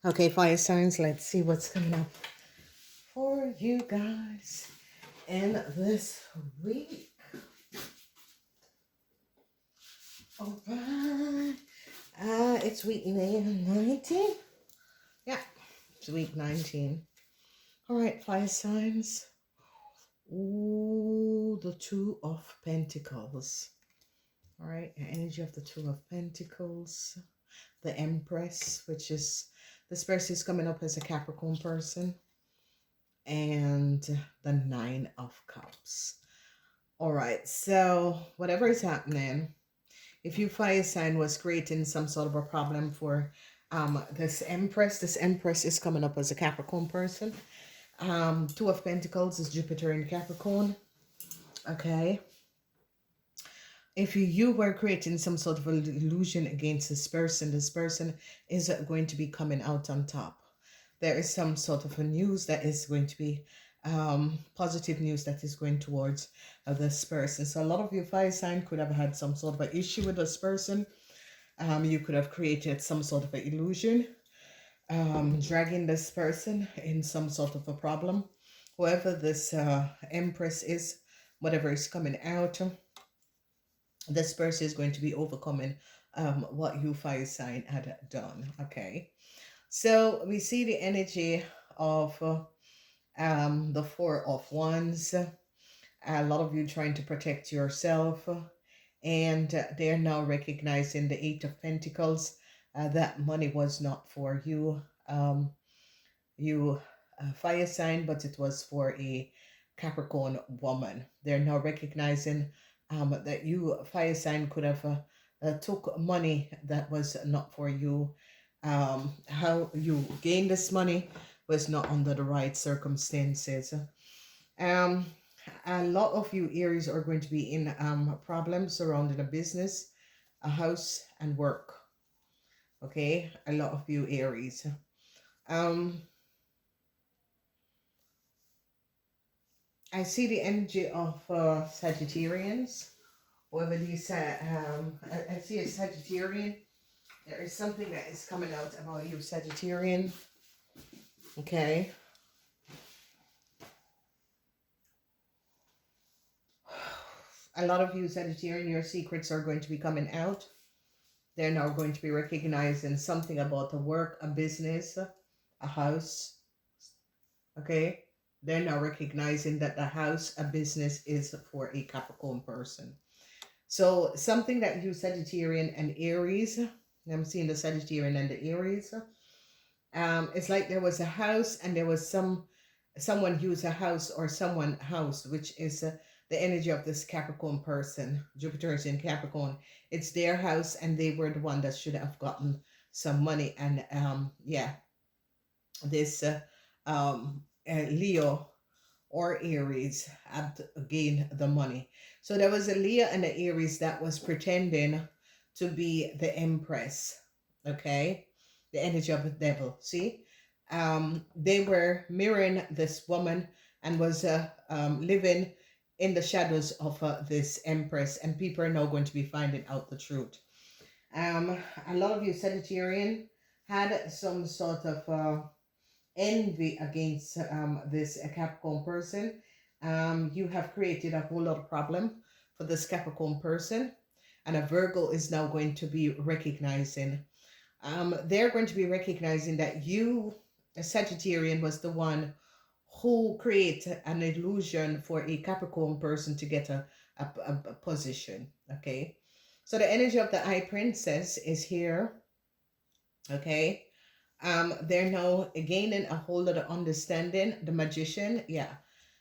Okay, fire signs, let's see what's coming up for you guys in this week. All right. It's week 19. Yeah, it's week 19. All right, fire signs. Ooh, the Two of Pentacles. All right, energy of the Two of Pentacles. The Empress, which is, this person is coming up as a Capricorn person. And the Nine of Cups. All right, so whatever is happening, if you fire sign was creating some sort of a problem for this Empress is coming up as a Capricorn person. Two of Pentacles is Jupiter in Capricorn. Okay. If you were creating some sort of illusion against this person is going to be coming out on top. There is some sort of a news that is going to be positive news that is going towards this person. So a lot of you fire sign could have had some sort of an issue with this person. You could have created some sort of an illusion, dragging this person in some sort of a problem. Whoever this Empress is, whatever is coming out, this person is going to be overcoming what you fire sign had done. Okay, so we see the energy of the Four of Wands. A lot of you trying to protect yourself, and they're now recognizing the Eight of Pentacles. That money was not for you, fire sign, but it was for a Capricorn woman. They're now recognizing that you, fire sign, could have took money that was not for you. How you gained this money was not under the right circumstances. A lot of you Aries are going to be in problems surrounding a business, a house, and work. Okay, a lot of you Aries. I see the energy of Sagittarians. Whoever these, I see a Sagittarian. There is something that is coming out about you, Sagittarian. Okay. A lot of you, Sagittarian, your secrets are going to be coming out. They're now going to be recognizing something about a work, a business, a house. Okay. They're now recognizing that the house, a business, is for a Capricorn person. So something that you, Sagittarian and Aries, I'm seeing the Sagittarian and the Aries. It's like there was a house and there was someone used a house or someone house, which is the energy of this Capricorn person. Jupiter is in Capricorn. It's their house and they were the one that should have gotten some money. And yeah, this Leo or Aries had gained the money. So there was a Leo and an Aries that was pretending to be the Empress. Okay, the energy of the devil. See, they were mirroring this woman and was living in the shadows of this Empress, and people are now going to be finding out the truth. A lot of you Sagittarian had some sort of envy against this Capricorn person. You have created a whole lot of problem for this Capricorn person, and a Virgo is now going to be recognizing. They're going to be recognizing that you, a Sagittarian, was the one who created an illusion for a Capricorn person to get a position. Okay, so the energy of the High Priestess is here. Okay, they're now gaining a whole lot of understanding. The Magician, yeah.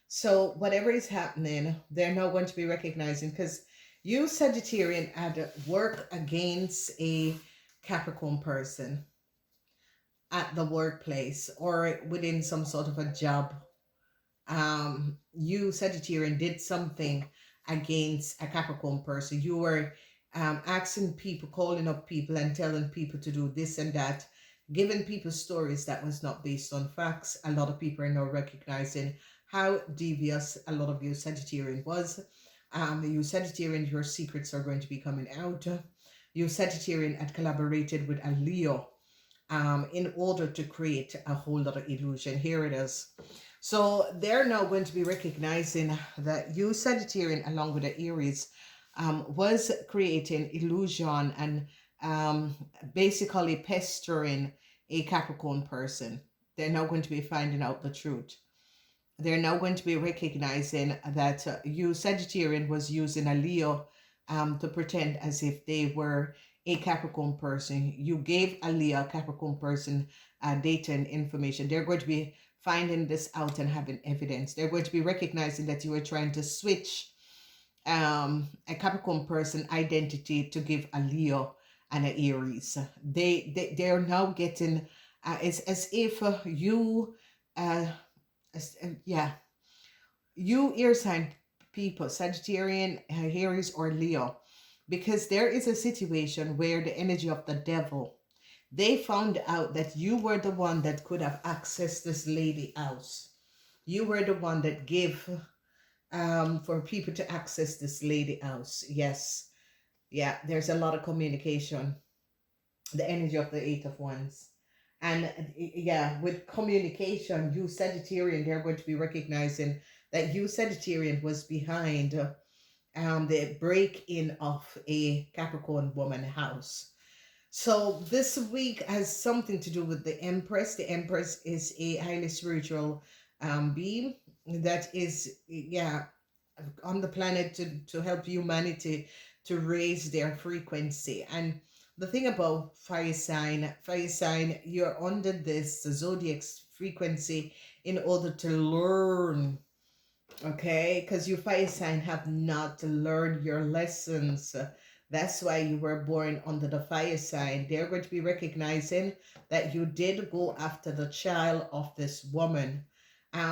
So whatever is happening, they're now going to be recognizing, because you, Sagittarian, had work against a Capricorn person at the workplace or within some sort of a job. You, Sagittarian, did something against a Capricorn person. You were asking people, calling up people and telling people to do this and that, giving people stories that was not based on facts. A lot of people are now recognizing how devious a lot of you Sagittarian was. You Sagittarian, your secrets are going to be coming out. You Sagittarian had collaborated with a Leo in order to create a whole lot of illusion. Here it is. So they're now going to be recognizing that you, Sagittarian, along with the Aries, was creating illusion and basically pestering a Capricorn person. They're now going to be finding out the truth. They're now going to be recognizing that you, Sagittarian, was using a Leo to pretend as if they were a Capricorn person. You gave a Leo Capricorn person data and information. They're going to be finding this out and having evidence. They're going to be recognizing that you were trying to switch a Capricorn person identity to give a Leo and an Aries. They're now getting it's as if you yeah, you air sign people, Sagittarian, Aries, or Leo, because there is a situation where the energy of the devil, they found out that you were the one that could have accessed this lady house. You were the one that gave for people to access this lady house. Yes. Yeah, there's a lot of communication. The energy of the Eight of Wands. And yeah, with communication, you Sagittarian, they're going to be recognizing that you Sagittarian was behind the break-in of a Capricorn woman house. So this week has something to do with the Empress. The Empress is a highly spiritual being that is, yeah, on the planet to help humanity to raise their frequency. And the thing about fire sign, you're under this zodiac frequency in order to learn, okay? Because you fire sign have not learned your lessons. That's why you were born under the fire sign. They're going to be recognizing that you did go after the child of this woman.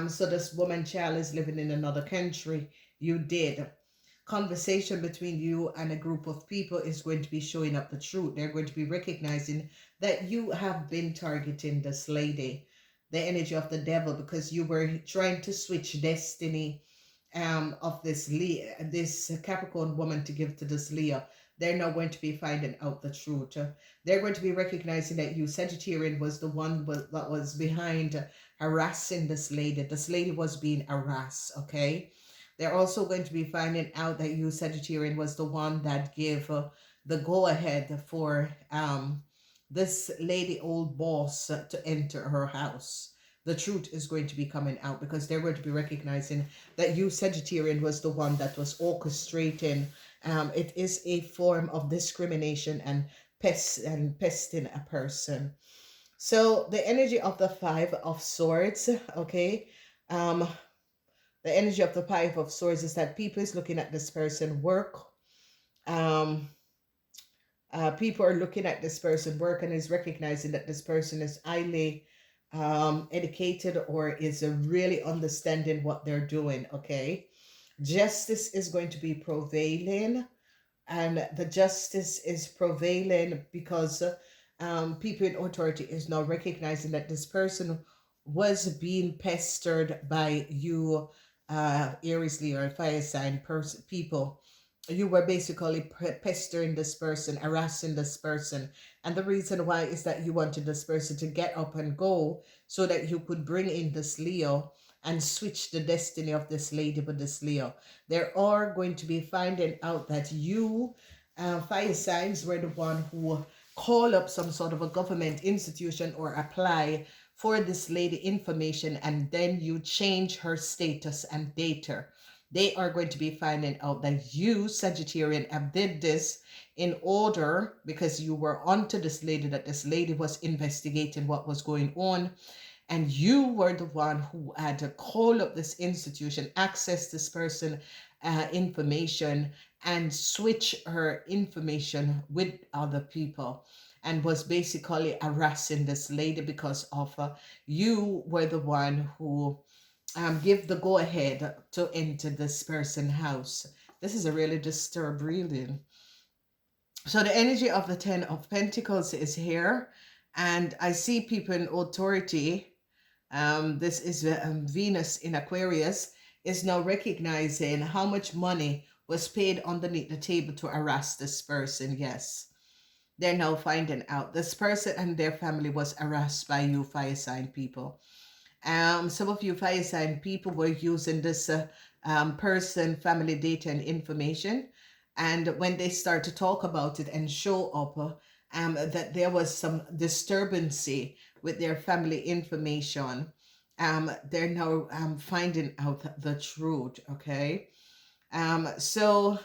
So this woman child is living in another country. You did. Conversation between you and a group of people is going to be showing up the truth. They're going to be recognizing that you have been targeting this lady, the energy of the devil, because you were trying to switch destiny of this Capricorn woman to give to this Leo. They're now going to be finding out the truth. They're going to be recognizing that you, Sagittarian, was the one that was behind harassing this lady. This lady was being harassed, okay? They're also going to be finding out that you, Sagittarian, was the one that gave the go-ahead for this lady old boss to enter her house. The truth is going to be coming out because they're going to be recognizing that you, Sagittarian, was the one that was orchestrating. It is a form of discrimination and pesting a person. So the energy of the Five of Swords, okay? The energy of the Five of Swords is that people is looking at this person work. People are looking at this person work and is recognizing that this person is highly educated or is really understanding what they're doing, okay? Justice is going to be prevailing, and the justice is prevailing because people in authority is now recognizing that this person was being pestered by you, Aries, Leo, or fire sign people. You were basically pestering this person, harassing this person. And the reason why is that you wanted this person to get up and go so that you could bring in this Leo and switch the destiny of this lady with this Leo. They are going to be finding out that you, fire signs, were the one who call up some sort of a government institution or apply for this lady information, and then you change her status and date her. They are going to be finding out that you, Sagittarian, have did this in order because you were onto this lady, that this lady was investigating what was going on. And you were the one who had to call up this institution, access this person information, and switch her information with other people, and was basically harassing this lady because of you were the one who give the go-ahead to enter this person's house. This is a really disturbed reading. So the energy of the Ten of Pentacles is here, and I see people in authority. This is Venus in Aquarius, is now recognizing how much money was paid underneath the table to harass this person. Yes. they're now finding out this person and their family was harassed by you fire sign people. Some of you fire sign people were using this person family data and information, and when they start to talk about it and show up that there was some disturbancy with their family information, they're now finding out the truth. Okay. So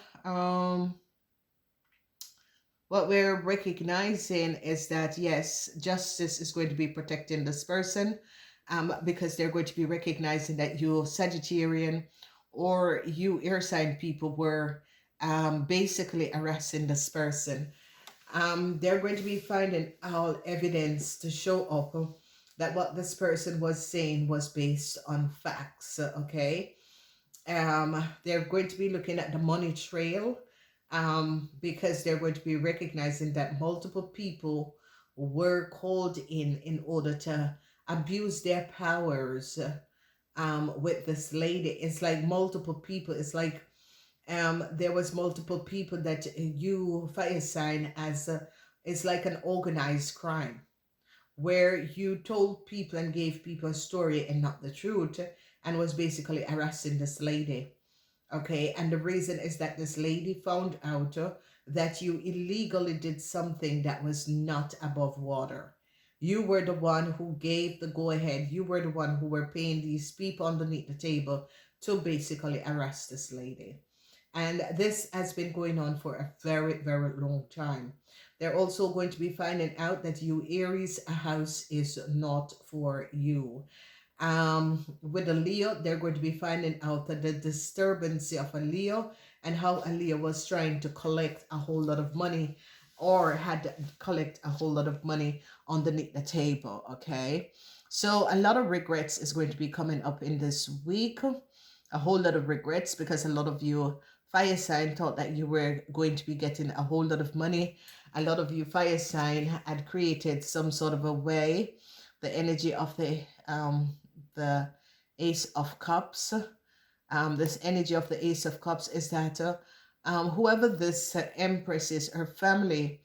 what we're recognizing is that yes, justice is going to be protecting this person, because they're going to be recognizing that you Sagittarian or you air sign people were basically harassing this person. They're going to be finding all evidence to show up that what this person was saying was based on facts. Okay. They're going to be looking at the money trail, because they're going to be recognizing that multiple people were called in order to abuse their powers with this lady. It's like multiple people. It's like there was multiple people that you fire sign as it's like an organized crime where you told people and gave people a story and not the truth, and was basically harassing this lady. Okay, and the reason is that this lady found out that you illegally did something that was not above water. You were the one who gave the go ahead. You were the one who were paying these people underneath the table to basically harass this lady. And this has been going on for a very, very long time. They're also going to be finding out that you Aries, a house is not for you. With a Leo, they're going to be finding out that the disturbance of a Leo and how a Leo was trying to collect a whole lot of money, or had to collect a whole lot of money underneath the table. Okay, so a lot of regrets is going to be coming up in this week. A whole lot of regrets, because a lot of you fire sign thought that you were going to be getting a whole lot of money. A lot of you fire sign had created some sort of a way. The energy of the Ace of Cups. This energy of the Ace of Cups is that whoever this Empress is, her family,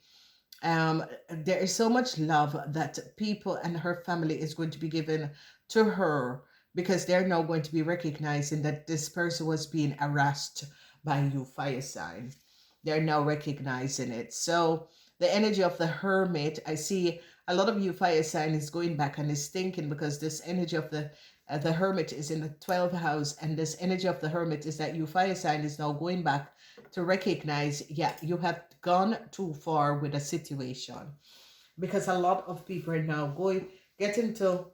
there is so much love that people and her family is going to be given to her, because they're now going to be recognizing that this person was being harassed by you fire sign. They're now recognizing it. So the energy of the Hermit, I see a lot of you fire sign is going back and is thinking, because this energy of the Hermit is in the 12th house, and this energy of the Hermit is that you fire sign is now going back to recognize, yeah, you have gone too far with a situation, because a lot of people are now getting to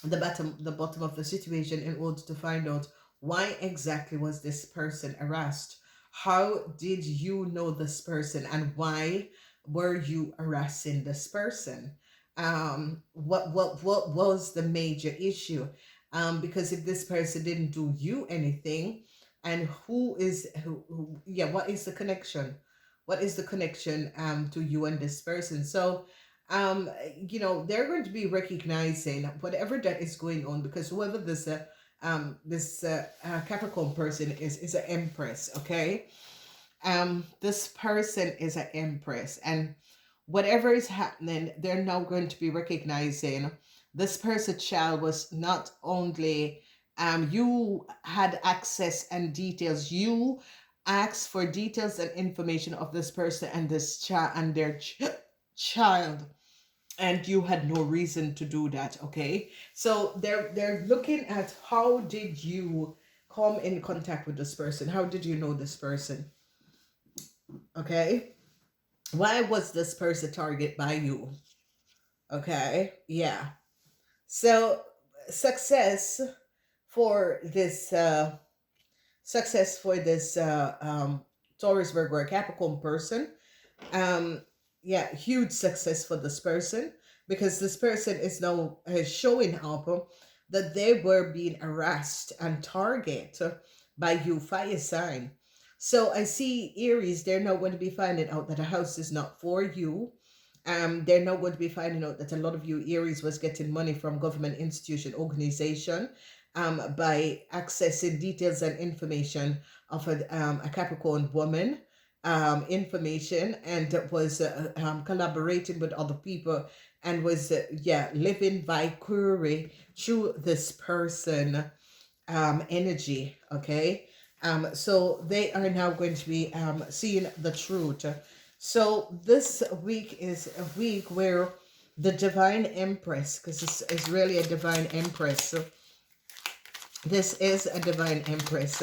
the bottom of the situation in order to find out why exactly was this person harassed. How did you know this person, and why were you harassing this person? What was the major issue? Because if this person didn't do you anything, and who, yeah, what is the connection? What is the connection to you and this person? So they're going to be recognizing whatever that is going on, because whoever this Capricorn person is an Empress. Okay, this person is an Empress, and whatever is happening, they're now going to be recognizing this person's child was not only you had access and details, you asked for details and information of this person and this child and their child, and you had no reason to do that. Okay, so they're looking at how did you come in contact with this person, how did you know this person? Okay, why was this person targeted by you? Okay, yeah. So success for this Taurus, Virgo, or Capricorn person. Yeah, huge success for this person, because this person is now showing up that they were being harassed and targeted by you fire sign. So I see Aries, they're now going to be finding out that a house is not for you. They're now going to be finding out that a lot of you Aries was getting money from government institution, organization, by accessing details and information of a Capricorn woman. information and was collaborating with other people and was living vicariously through this person energy. Okay, so they are now going to be seeing the truth. So this week is a week where the divine empress, because this is really a divine empress, so this is a divine empress,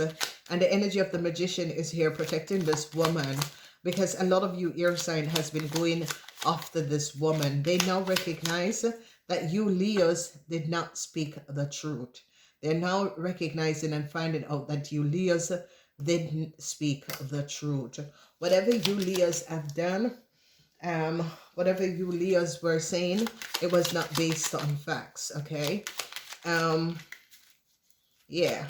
and the energy of the magician is here protecting this woman, because a lot of you air sign has been going after this woman. They now recognize that you Leos did not speak the truth. They're now recognizing and finding out that you Leos didn't speak the truth. Whatever you Leos have done, whatever you Leos were saying, it was not based on facts. Okay. Yeah,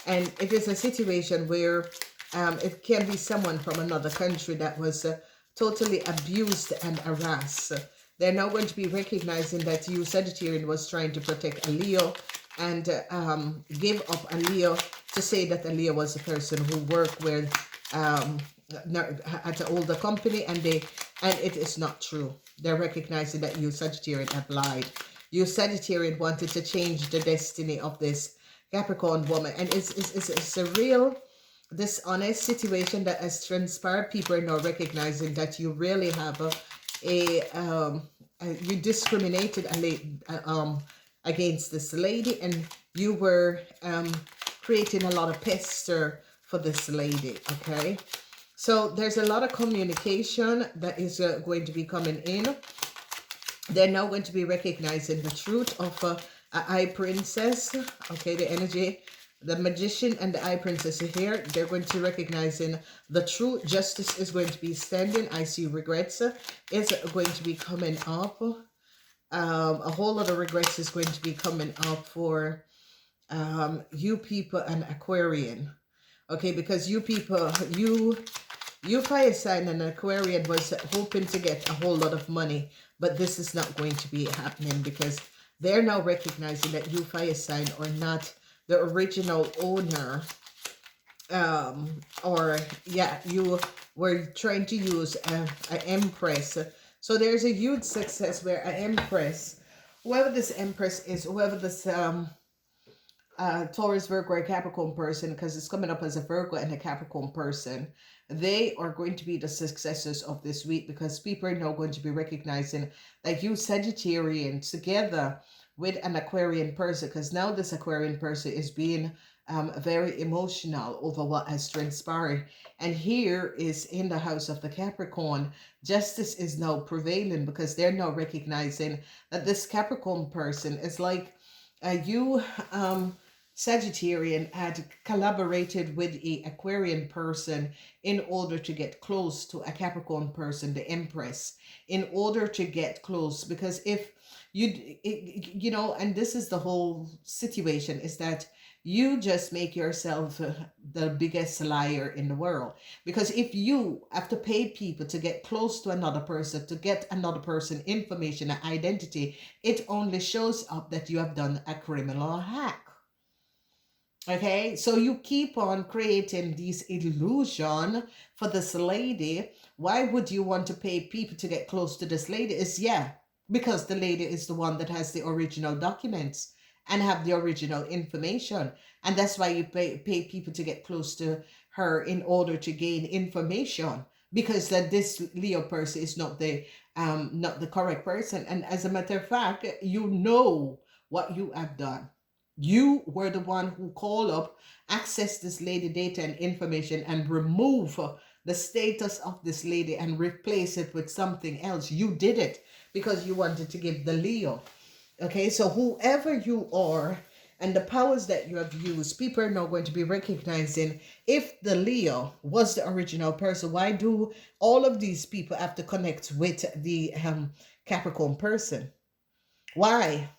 and it is a situation where it can be someone from another country that was totally abused and harassed. They're now going to be recognizing that you, Sagittarian, was trying to protect a Leo and give up a Leo to say that a Leo was a person who worked with at an older company, and it is not true. They're recognizing that you, Sagittarian, have lied. You, Sagittarian, wanted to change the destiny of this Capricorn woman, and it's a real dishonest situation that has transpired. People are now recognizing that you really have you discriminated against this lady, and you were creating a lot of pester for this lady. Okay, so there's a lot of communication that is going to be coming in. They're now going to be recognizing the truth of a Eye Princess. Okay, the energy, the magician and the Eye Princess are here. They're going to be recognizing the truth. Justice is going to be standing. I see regrets is going to be coming up. A whole lot of regrets is going to be coming up for you people and Aquarian. Okay, because you people, you fire sign and Aquarian was hoping to get a whole lot of money, but this is not going to be happening, because they're now recognizing that you fire sign are not the original owner, or you were trying to use an empress. So there's a huge success where an empress, whoever this empress is, whoever this Taurus, Virgo, or Capricorn person, because it's coming up as a Virgo and a Capricorn person, they are going to be the successors of this week, because people are now going to be recognizing that you, Sagittarian, together with an Aquarian person, because now this Aquarian person is being very emotional over what has transpired. And here is in the house of the Capricorn, justice is now prevailing, because they're now recognizing that this Capricorn person is like you, Sagittarian, had collaborated with a Aquarian person in order to get close to a Capricorn person, the Empress, in order to get close. Because if you know, and this is the whole situation, is that you just make yourself the biggest liar in the world. Because if you have to pay people to get close to another person, to get another person information and identity, it only shows up that you have done a criminal hack. Okay, so you keep on creating these illusion for this lady. Why would you want to pay people to get close to this lady? Is because the lady is the one that has the original documents and have the original information, and that's why you pay people to get close to her in order to gain information, because that this Leo person is not the correct person. And as a matter of fact, you know what you have done. You were the one who called up, access this lady data and information, and remove the status of this lady and replace it with something else. You did it because you wanted to give the Leo. Okay, so whoever you are and the powers that you have used, people are now going to be recognizing, if the Leo was the original person, why do all of these people have to connect with the Capricorn person? Why?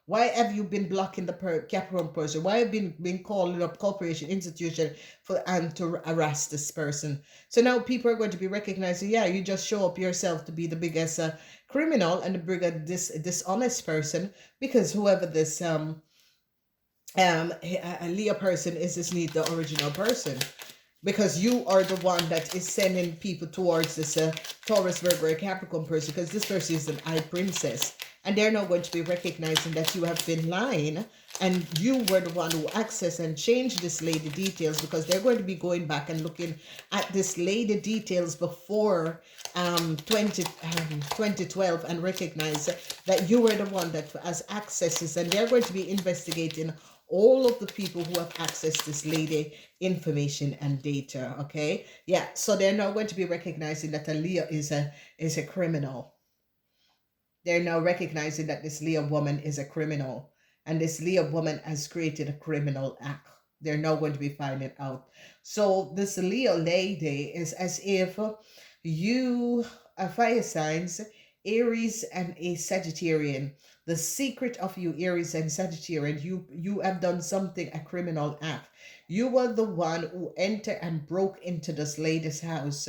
Why have you been blocking the Capricorn person? Why have you been calling up corporation, institution to harass this person? So now people are going to be recognizing, you just show up yourself to be the biggest criminal and the biggest dishonest person, because whoever this Leo person is, this need the original person. because you are the one that is sending people towards this Taurus, Virgo, Capricorn person, because this person is an eye princess, and they're not going to be recognizing that you have been lying and you were the one who accessed and changed this lady details, because they're going to be going back and looking at this lady details before 2012 and recognize that you were the one that has accesses, and they're going to be investigating all of the people who have access to this lady information and data. Okay, yeah, so they're now going to be recognizing that a Leo is a criminal. They're now recognizing that this Leo woman is a criminal, and this Leo woman has created a criminal act. They're now going to be finding out. So this Leo lady is as if you are fire signs, Aries and a Sagittarian. The secret of you, Aries and Sagittarian, you have done something, a criminal act. You were the one who entered and broke into this lady's house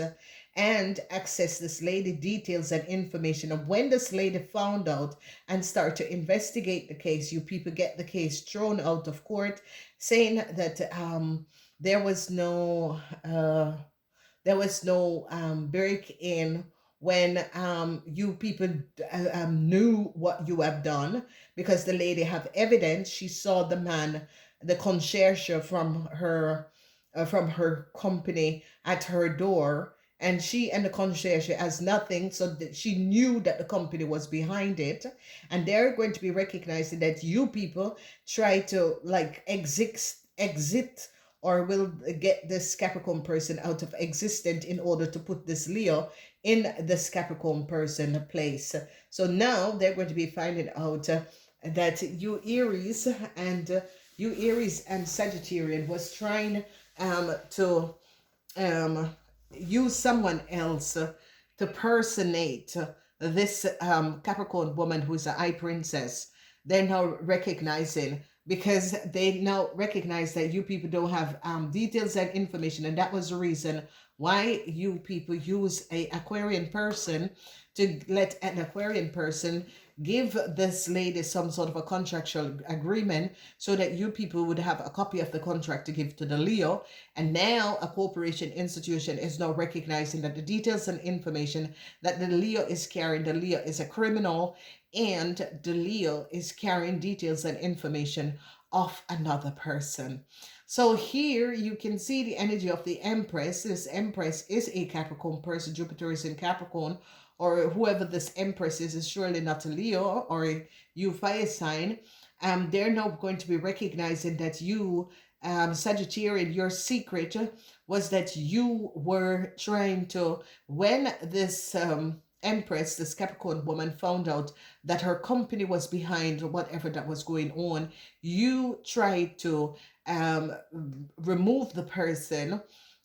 and access this lady details and information. And when this lady found out and start to investigate the case, you people get the case thrown out of court, saying that there was no break in when you people knew what you have done, because the lady have evidence. She saw the man, the concierge from her company at her door, and she and the concierge has nothing, so that she knew that the company was behind it. And they're going to be recognizing that you people try to like exit or will get this Capricorn person out of existence in order to put this Leo in this Capricorn person place. So now they're going to be finding out that you Aries and Sagittarian was trying to use someone else to personate this Capricorn woman who's an eye princess. They're now recognizing, because they now recognize that you people don't have details and information, and that was the reason why you people use a Aquarian person to let an Aquarian person give this lady some sort of a contractual agreement, so that you people would have a copy of the contract to give to the Leo. And now a corporation institution is now recognizing that the details and information that the Leo is carrying, the Leo is a criminal, and the Leo is carrying details and information of another person. So here you can see the energy of the Empress. This Empress is a Capricorn person. Jupiter is in Capricorn, or whoever this Empress is surely not a Leo or you fire sign. They're now going to be recognizing that you, Sagittarian, your secret was that you were trying to, when this Empress, this Capricorn woman, found out that her company was behind whatever that was going on, you tried to remove the person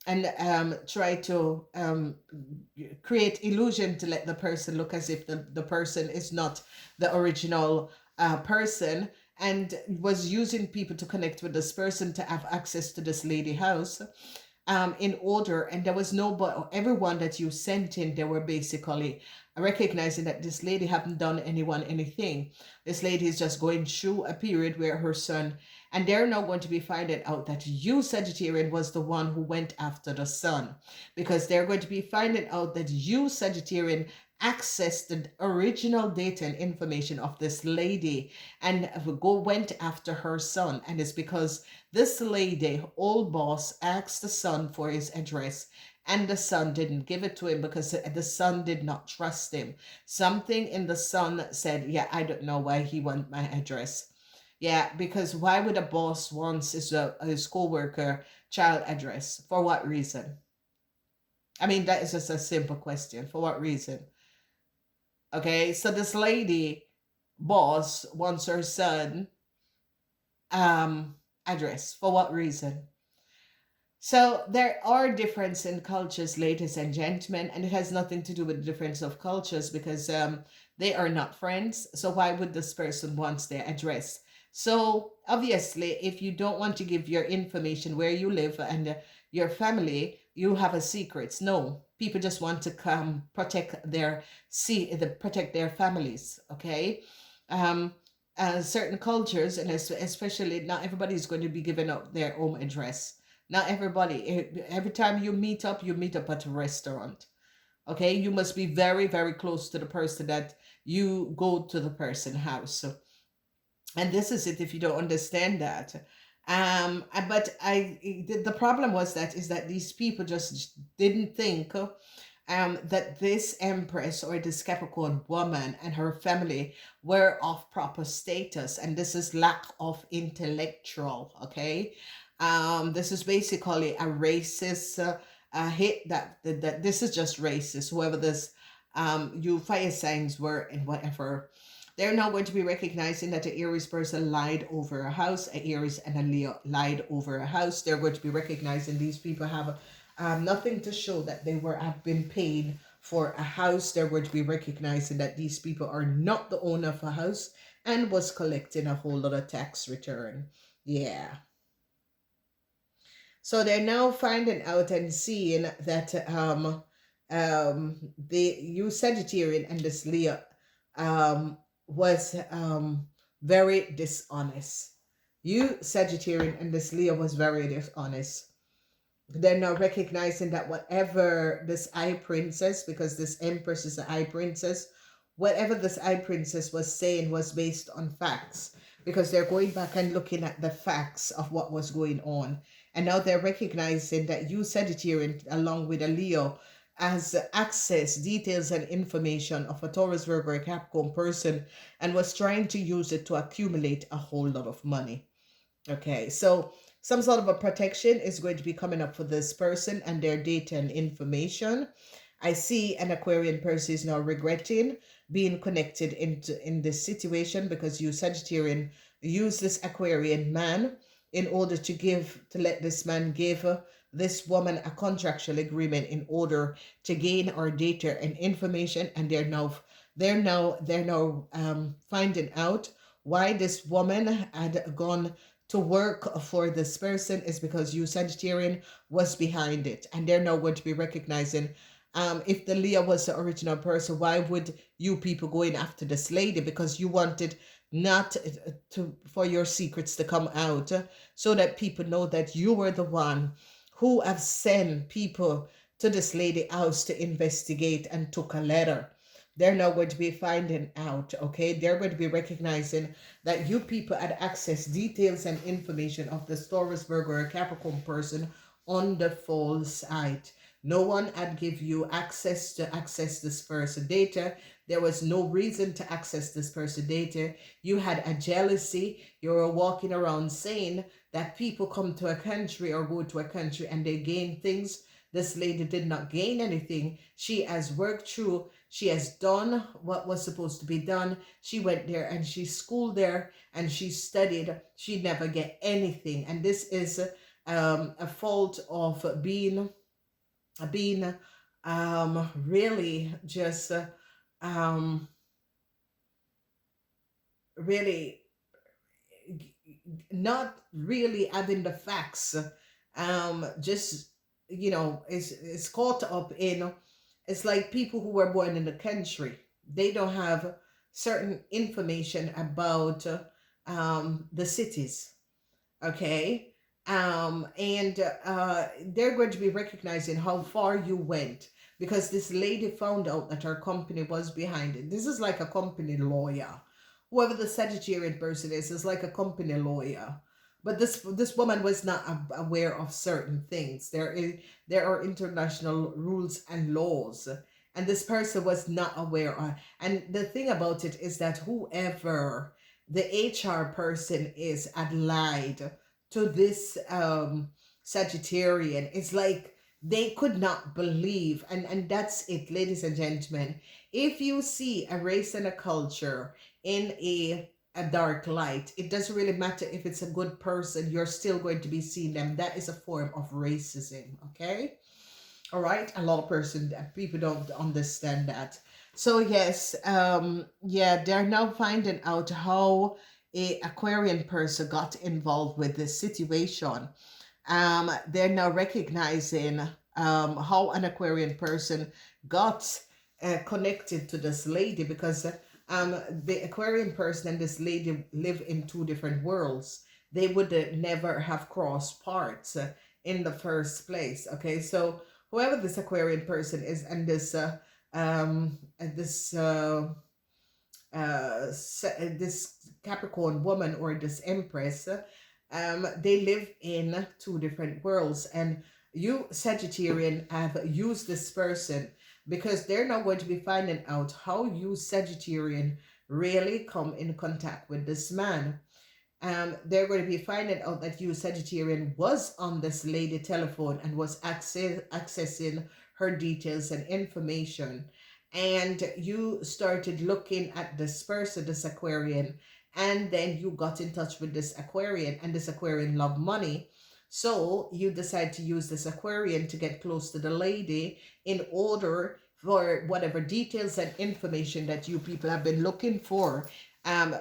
and try to create illusion to let the person look as if the person is not the original person, and was using people to connect with this person to have access to this lady house in order. And there was nobody, everyone that you sent in, they were basically recognizing that this lady haven't done anyone anything. This lady is just going through a period where her son, and they're now going to be finding out that you, Sagittarian, was the one who went after the son, because they're going to be finding out that you, Sagittarian, accessed the original data and information of this lady and went after her son. And it's because this lady, old boss, asked the son for his address, and the son didn't give it to him because the son did not trust him. Something in the son said, yeah, I don't know why he want my address. Yeah, because why would a boss want his co-worker child address? For what reason? I mean, that is just a simple question. For what reason? Okay, so this lady, boss, wants her son address. For what reason? So there are differences in cultures, ladies and gentlemen, and it has nothing to do with the difference of cultures, because they are not friends. So why would this person want their address? So obviously, if you don't want to give your information, where you live and your family, you have a secret. No, people just want to come protect their families. Okay, certain cultures, and especially not everybody is going to be giving up their home address. Not everybody. Every time you meet up at a restaurant. Okay, you must be very, very close to the person that you go to the person's house. And this is it if you don't understand that. But the problem was that is that these people just didn't think that this Empress or this Capricorn woman and her family were of proper status, and this is lack of intellectual. Okay, this is basically a racist hit that this is just racist. Whoever this you fire signs were and whatever. They're now going to be recognizing that an Aries person lied over a house, an Aries and a Leo lied over a house. They're going to be recognizing these people have nothing to show that they have been paid for a house. They're going to be recognizing that these people are not the owner of a house and was collecting a whole lot of tax return. Yeah. So they're now finding out and seeing that you Sagittarian and this Leo was very dishonest. You Sagittarian and this Leo was very dishonest. They're now recognizing that whatever this eye princess, because this Empress is an eye princess, whatever this eye princess was saying was based on facts, because they're going back and looking at the facts of what was going on. And now they're recognizing that you Sagittarian, along with a Leo, has access, details, and information of a Taurus, Virgo, or Capricorn person and was trying to use it to accumulate a whole lot of money. Okay, so some sort of a protection is going to be coming up for this person and their data and information. I see an Aquarian person is now regretting being connected in this situation because you Sagittarian use this Aquarian man in order to let this man give this woman a contractual agreement in order to gain our data and information, and they're now finding out why this woman had gone to work for this person is because you Sagittarian was behind it, and they're now going to be recognizing if the Leo was the original person, why would you people going after this lady? Because you wanted not for your secrets to come out so that people know that you were the one who have sent people to this lady house to investigate and took a letter. They're now going to be finding out, okay? They're going to be recognizing that you people had access, details, and information of the Taurus, Virgo, or Capricorn person on the false site. No one had give you access to access this person data. There was no reason to access this person data. You had a jealousy. You were walking around saying that people come to a country or go to a country and they gain things. This lady did not gain anything. She has worked through. She has done what was supposed to be done. She went there and she schooled there and she studied. She never get anything. And this is a fault of being really just really not really having the facts, just is caught up in, it's like people who were born in the country, they don't have certain information about the cities. Okay, and they're going to be recognizing how far you went because this lady found out that her company was behind it. This is like a company lawyer. Whoever the Sagittarian person is like a company lawyer. But this woman was not aware of certain things. There are international rules and laws, and this person was not aware of. And the thing about it is that whoever the HR person is had lied to this Sagittarian. It's like they could not believe, and that's it, ladies and gentlemen. If you see a race and a culture in a dark light, it doesn't really matter if it's a good person, you're still going to be seeing them. That is a form of racism. Okay, all right. A lot of people don't understand that. So yes, yeah, they're now finding out how a Aquarian person got involved with this situation. They're now recognizing how an Aquarian person got connected to this lady because the Aquarian person and this lady live in two different worlds. They would never have crossed paths in the first place. Okay, so whoever this Aquarian person is, and this Capricorn woman or this Empress, they live in two different worlds, and you Sagittarian have used this person because they're not going to be finding out how you Sagittarian really come in contact with this man. They're going to be finding out that you Sagittarian was on this lady telephone and was accessing her details and information, and you started looking at this person, this Aquarian, and then you got in touch with this Aquarian, and this Aquarian loved money. So you decide to use this Aquarian to get close to the lady in order for whatever details and information that you people have been looking for,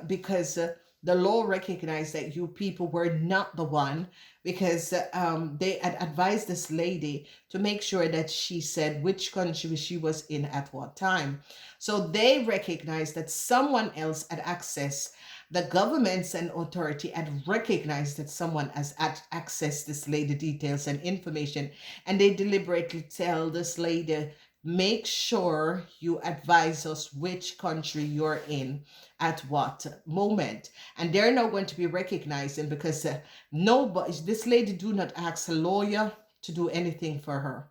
because the law recognized that you people were not the one, because they had advised this lady to make sure that she said which country she was in at what time. So they recognized that someone else had access. The governments and authority had recognized that someone has accessed this lady details and information, and they deliberately tell this lady, make sure you advise us which country you're in at what moment. And they're not going to be recognizing, because nobody, this lady do not ask a lawyer to do anything for her.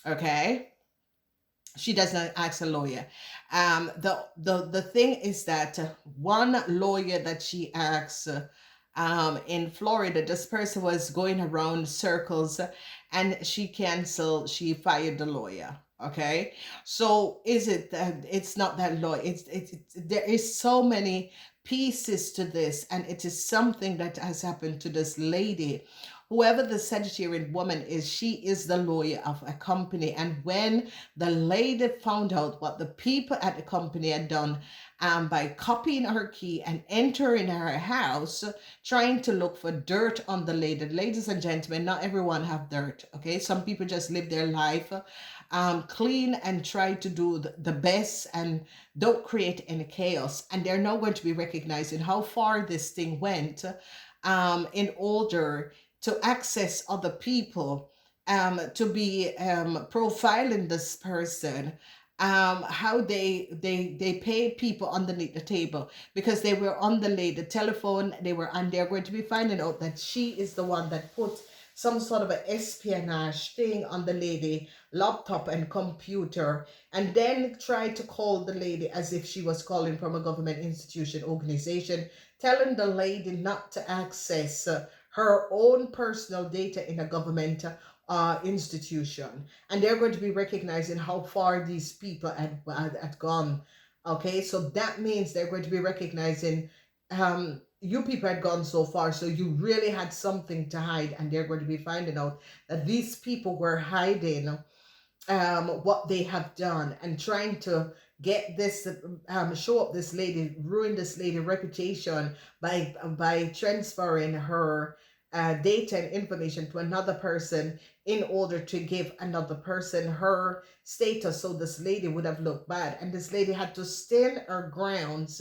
Okay, she does not ask a lawyer. The thing is that one lawyer that she asks in Florida, this person was going around circles, and she fired the lawyer. Okay, so is it that it's not that lawyer? It's there is so many pieces to this, and it is something that has happened to this lady. Whoever the Sagittarian woman is, she is the lawyer of a company. And when the lady found out what the people at the company had done, by copying her key and entering her house, trying to look for dirt on the lady. Ladies and gentlemen, not everyone have dirt. Okay, some people just live their life clean and try to do the best and don't create any chaos. And they're not going to be recognizing how far this thing went in order to access other people, to be profiling this person, how they pay people underneath the table, because they were on the telephone, they're going to be finding out that she is the one that put some sort of an espionage thing on the lady laptop and computer, and then try to call the lady as if she was calling from a government institution, organization, telling the lady not to access her own personal data in a government institution. And they're going to be recognizing how far these people had gone. Okay, so that means they're going to be recognizing you people had gone so far, so you really had something to hide, and they're going to be finding out that these people were hiding what they have done and trying to get this show up this lady, ruin this lady reputation by transferring her data and information to another person in order to give another person her status, so this lady would have looked bad. And this lady had to stand her grounds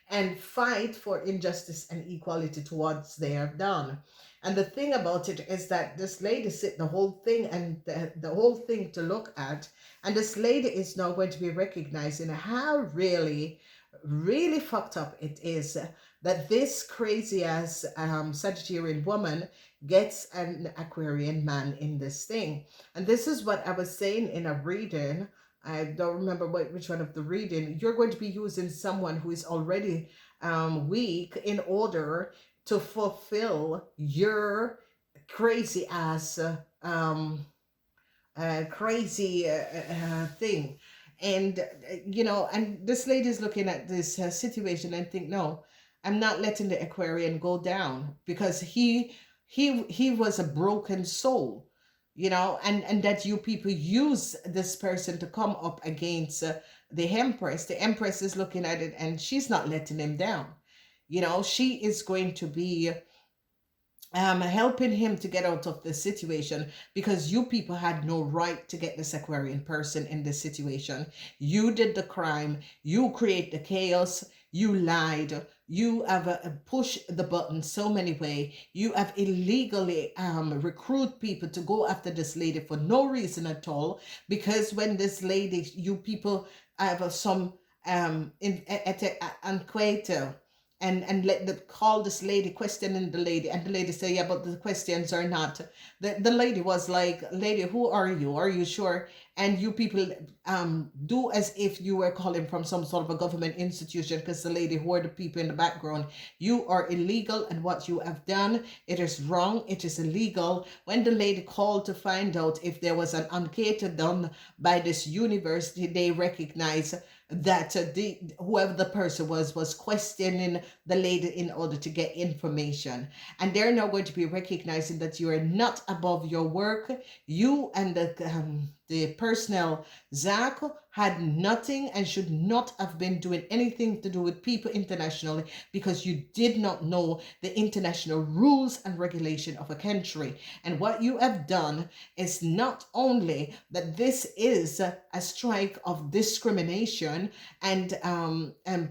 and fight for injustice and equality towards their done. And the thing about it is that this lady sit the whole thing and the whole thing to look at, and this lady is now going to be recognizing how really fucked up it is that this crazy ass Sagittarian woman gets an Aquarian man in this thing. And this is what I was saying in a reading. I don't remember which one of the reading. You're going to be using someone who is already weak in order to fulfill your crazy ass crazy thing. And and this lady is looking at this situation and think, no, I'm not letting the Aquarian go down, because he was a broken soul, and that you people use this person to come up against the Empress. The Empress is looking at it and she's not letting him down. She is going to be helping him to get out of this situation, because you people had no right to get this Aquarian person in this situation. You did the crime, you create the chaos, you lied, you have pushed the button so many ways. You have illegally recruit people to go after this lady for no reason at all. Because when this lady, you people have some in at Anquato, and let the call this lady, questioning the lady, and the lady say, yeah, but the questions are not. The lady was like, lady, who are you? Are you sure? And you people do as if you were calling from some sort of a government institution, because the lady who are the people in the background. You are illegal, and what you have done, it is wrong, it is illegal. When the lady called to find out if there was an enquete done by this university, they recognize that the whoever the person was questioning the lady in order to get information, and they're now going to be recognizing that you are not above your work. You and the personnel, Zach, had nothing and should not have been doing anything to do with people internationally, because you did not know the international rules and regulation of a country. And what you have done is not only that this is a strike of discrimination and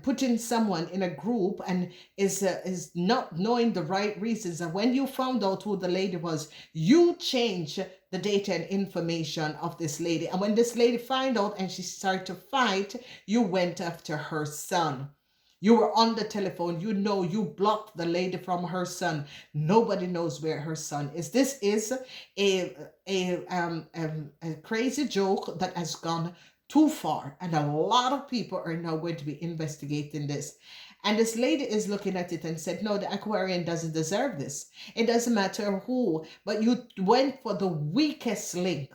putting someone in a group and is not knowing the right reasons. And when you found out who the lady was, you changed the data and information of this lady. And when this lady found out and she started to fight, you went after her son. You were on the telephone. You know, you blocked the lady from her son. Nobody knows where her son is. This is a crazy joke that has gone too far, and a lot of people are now going to be investigating this. And this lady is looking at it and said, no, the Aquarian doesn't deserve this. It doesn't matter who, but you went for the weakest link.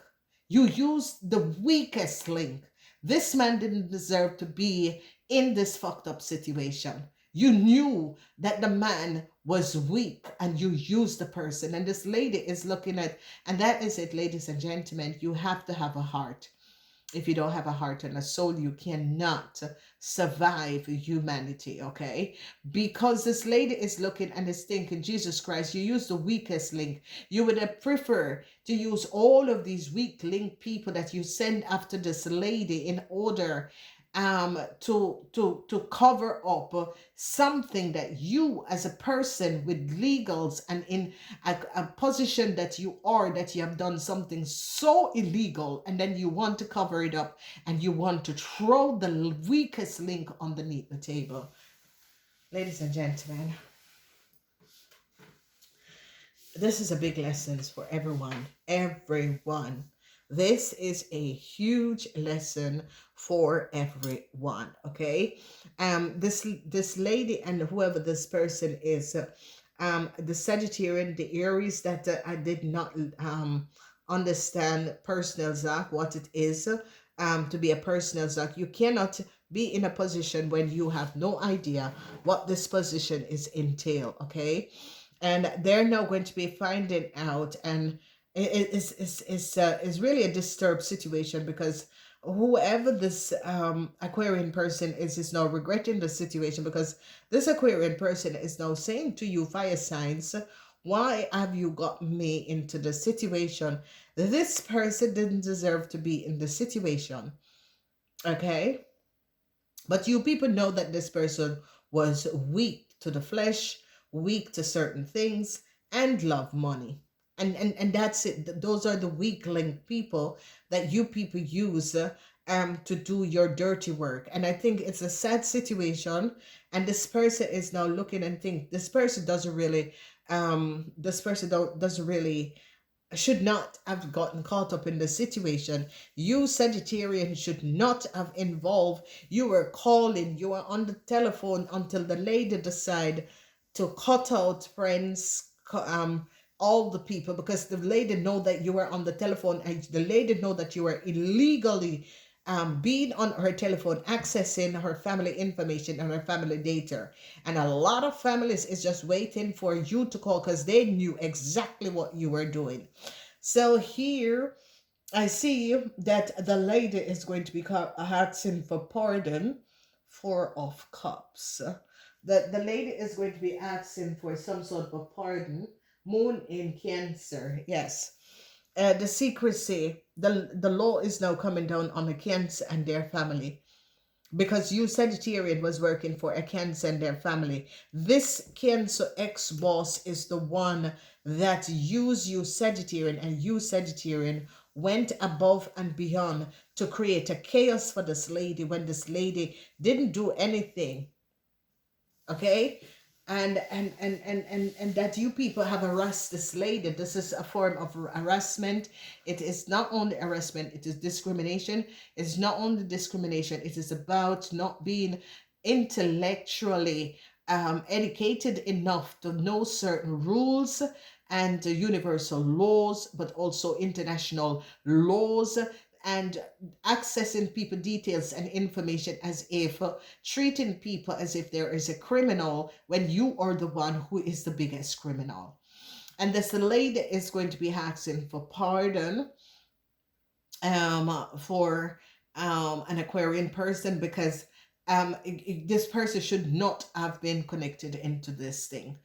You used the weakest link. This man didn't deserve to be in this fucked up situation. You knew that the man was weak and you used the person. And this lady is looking at, and that is it, ladies and gentlemen. You have to have a heart. If you don't have a heart and a soul, you cannot survive humanity, okay? Because this lady is looking and is thinking, Jesus Christ, you use the weakest link. You would have preferred to use all of these weak link people that you send after this lady in order to cover up something that you, as a person with legals and in a position that you are, that you have done something so illegal, and then you want to cover it up and you want to throw the weakest link underneath the table. Ladies and gentlemen, this is a big lesson for everyone. This is a huge lesson for everyone, okay? This lady and whoever this person is, the Sagittarian, the Aries, that I did not understand personal Zach, what it is to be a personal Zach. You cannot be in a position when you have no idea what this position is entail, okay? And they're now going to be finding out, and it's really a disturbed situation, because whoever this Aquarian person is now regretting the situation, because this Aquarian person is now saying to you, fire signs, why have you got me into the situation? This person didn't deserve to be in the situation, okay? But you people know that this person was weak to the flesh, weak to certain things, and love money. And that's it. Those are the weak link people that you people use to do your dirty work. And I think it's a sad situation. And this person is now looking and think this person doesn't really doesn't really should not have gotten caught up in the situation. You Sagittarian should not have involved. You were calling, you were on the telephone until the lady decided to cut out friends, all the people, because the lady know that you were on the telephone, and the lady know that you were illegally being on her telephone, accessing her family information and her family data. And a lot of families is just waiting for you to call because they knew exactly what you were doing. So here I see that the lady is going to be asking for pardon. Four of Cups. The lady is going to be asking for some sort of a pardon. Moon in Cancer. Yes. The secrecy, the law is now coming down on the Cancer and their family. because you Sagittarian was working for a Cancer and their family. This Cancer ex-boss is the one that used you Sagittarian, and you Sagittarian went above and beyond to create a chaos for this lady when this lady didn't do anything. Okay, and that you people have harassed this lady. This is a form of harassment. It is not only harassment, it is discrimination. It's not only discrimination, it is about not being intellectually educated enough to know certain rules and universal laws, but also international laws, and accessing people details and information as if treating people as if there is a criminal when you are the one who is the biggest criminal. And this lady is going to be asking for pardon for an Aquarian person, because this person should not have been connected into this thing.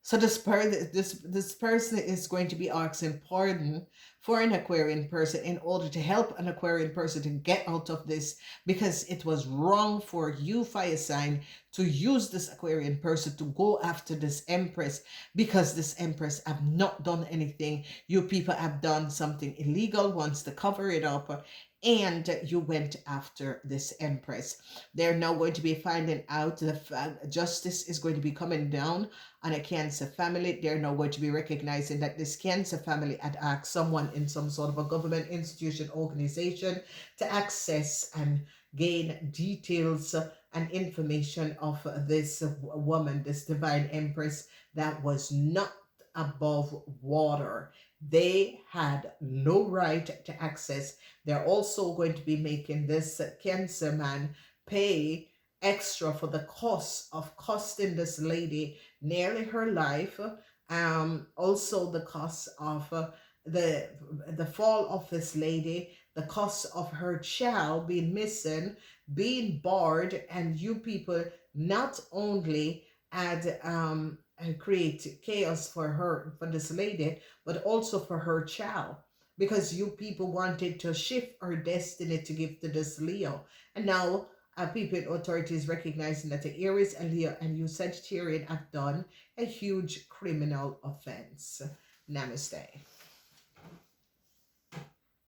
So this person is going to be asking pardon for an Aquarian person in order to help an Aquarian person to get out of this, because it was wrong for you, fire sign, to use this Aquarian person to go after this Empress, because this Empress have not done anything. You people have done something illegal, wants to cover it up, and you went after this Empress. They're now going to be finding out that justice is going to be coming down on a Cancer family. They're now going to be recognizing that this Cancer family had asked someone in some sort of a government institution, organization, to access and gain details and information of this woman, this divine Empress, that was not above water. They had no right to access. They're also going to be making this Cancer man pay extra for the cost of costing this lady nearly her life. Also the cost of the fall of this lady, the cost of her child being missing, being barred, and you people not only had create chaos for her, for this lady, but also for her child, because you people wanted to shift her destiny to give to this Leo. And now people in authorities recognizing that the Aries and Leo and you Sagittarian have done a huge criminal offense. Namaste.